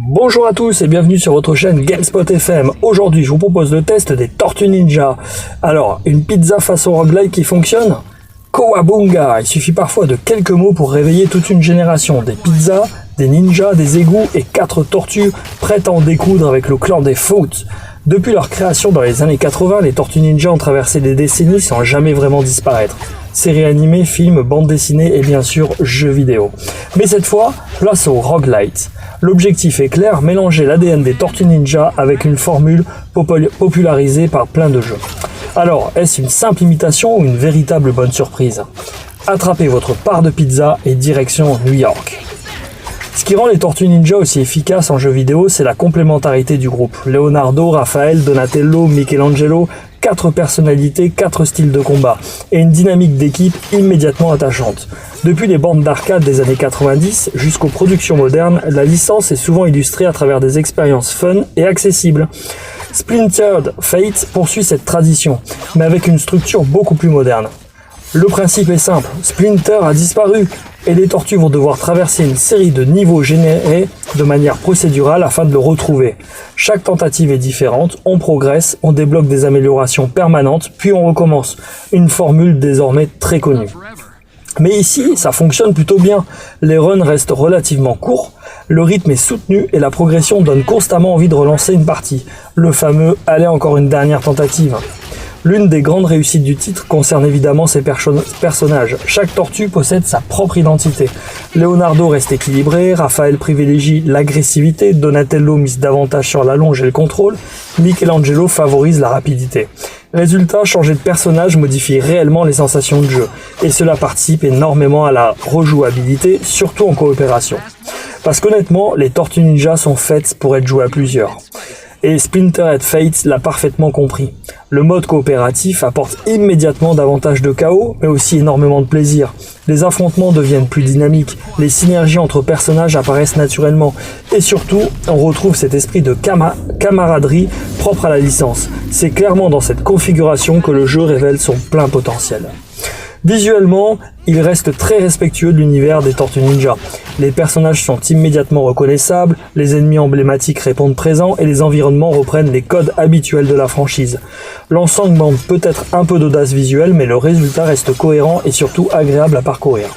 Bonjour à tous et bienvenue sur votre chaîne GameSpot FM. Aujourd'hui, je vous propose le test des Tortues Ninja. Alors, une pizza façon roguelike qui fonctionne? Kowabunga! Il suffit parfois de quelques mots pour réveiller toute une génération. Des pizzas, des ninjas, des égouts et 4 tortues prêtes à en découdre avec le clan des Foot. Depuis leur création dans les années 80, les Tortues Ninja ont traversé des décennies sans jamais vraiment disparaître. Séries animées, films, bandes dessinées et bien sûr jeux vidéo. Mais cette fois, place au roguelite. L'objectif est clair, mélanger l'ADN des Tortues Ninja avec une formule popularisée par plein de jeux. Alors, est-ce une simple imitation ou une véritable bonne surprise? Attrapez votre part de pizza et direction New York. Ce qui rend les Tortues Ninja aussi efficaces en jeu vidéo, c'est la complémentarité du groupe. Leonardo, Raphaël, Donatello, Michelangelo, 4 personnalités, 4 styles de combat, et une dynamique d'équipe immédiatement attachante. Depuis les bandes d'arcade des années 90 jusqu'aux productions modernes, la licence est souvent illustrée à travers des expériences fun et accessibles. Splinter Fate poursuit cette tradition, mais avec une structure beaucoup plus moderne. Le principe est simple, Splinter a disparu, et les tortues vont devoir traverser une série de niveaux générés de manière procédurale afin de le retrouver. Chaque tentative est différente, on progresse, on débloque des améliorations permanentes, puis on recommence. Une formule désormais très connue. Mais ici, ça fonctionne plutôt bien. Les runs restent relativement courts, le rythme est soutenu et la progression donne constamment envie de relancer une partie. Le fameux « allez encore une dernière tentative ». L'une des grandes réussites du titre concerne évidemment ses personnages. Chaque tortue possède sa propre identité. Leonardo reste équilibré, Raphaël privilégie l'agressivité, Donatello mise davantage sur la longe et le contrôle, Michelangelo favorise la rapidité. Résultat, changer de personnage modifie réellement les sensations de jeu, et cela participe énormément à la rejouabilité, surtout en coopération. Parce qu'honnêtement, les Tortues Ninja sont faites pour être jouées à plusieurs. Et Splinter Fate l'a parfaitement compris. Le mode coopératif apporte immédiatement davantage de chaos, mais aussi énormément de plaisir. Les affrontements deviennent plus dynamiques, les synergies entre personnages apparaissent naturellement, et surtout, on retrouve cet esprit de camaraderie propre à la licence. C'est clairement dans cette configuration que le jeu révèle son plein potentiel. Visuellement, il reste très respectueux de l'univers des Tortues Ninja. Les personnages sont immédiatement reconnaissables, les ennemis emblématiques répondent présents et les environnements reprennent les codes habituels de la franchise. L'ensemble manque peut-être un peu d'audace visuelle, mais le résultat reste cohérent et surtout agréable à parcourir.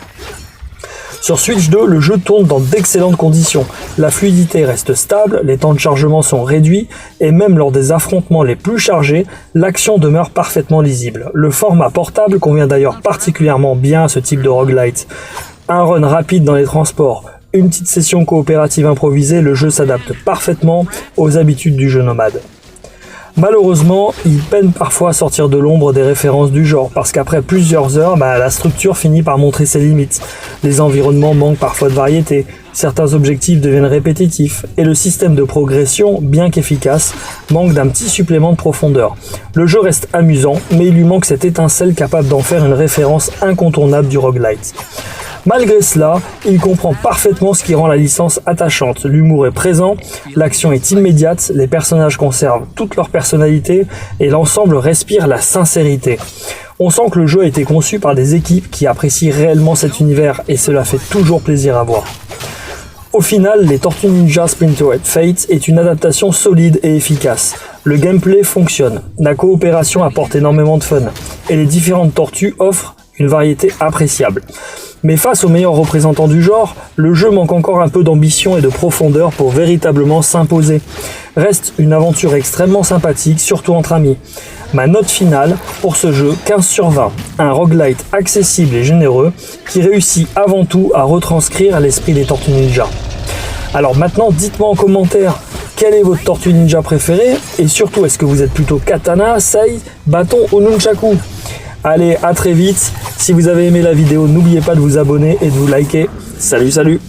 Sur Switch 2, le jeu tourne dans d'excellentes conditions. La fluidité reste stable, les temps de chargement sont réduits, et même lors des affrontements les plus chargés, l'action demeure parfaitement lisible. Le format portable convient d'ailleurs particulièrement bien à ce type de roguelite. Un run rapide dans les transports, une petite session coopérative improvisée, le jeu s'adapte parfaitement aux habitudes du jeu nomade. Malheureusement, il peine parfois à sortir de l'ombre des références du genre, parce qu'après plusieurs heures, la structure finit par montrer ses limites. Les environnements manquent parfois de variété, certains objectifs deviennent répétitifs, et le système de progression, bien qu'efficace, manque d'un petit supplément de profondeur. Le jeu reste amusant, mais il lui manque cette étincelle capable d'en faire une référence incontournable du roguelite. Malgré cela, il comprend parfaitement ce qui rend la licence attachante. L'humour est présent, l'action est immédiate, les personnages conservent toute leur personnalité et l'ensemble respire la sincérité. On sent que le jeu a été conçu par des équipes qui apprécient réellement cet univers et cela fait toujours plaisir à voir. Au final, les Tortues Ninja Splinter Fate est une adaptation solide et efficace. Le gameplay fonctionne, la coopération apporte énormément de fun et les différentes tortues offrent une variété appréciable. Mais face aux meilleurs représentants du genre, le jeu manque encore un peu d'ambition et de profondeur pour véritablement s'imposer. Reste une aventure extrêmement sympathique, surtout entre amis. Ma note finale pour ce jeu, 15 sur 20. Un roguelite accessible et généreux qui réussit avant tout à retranscrire l'esprit des Tortues Ninja. Alors maintenant, dites-moi en commentaire quel est votre Tortue Ninja préféré et surtout est-ce que vous êtes plutôt katana, sei, bâton ou nunchaku? Allez, à très vite. Si vous avez aimé la vidéo, n'oubliez pas de vous abonner et de vous liker. Salut, salut!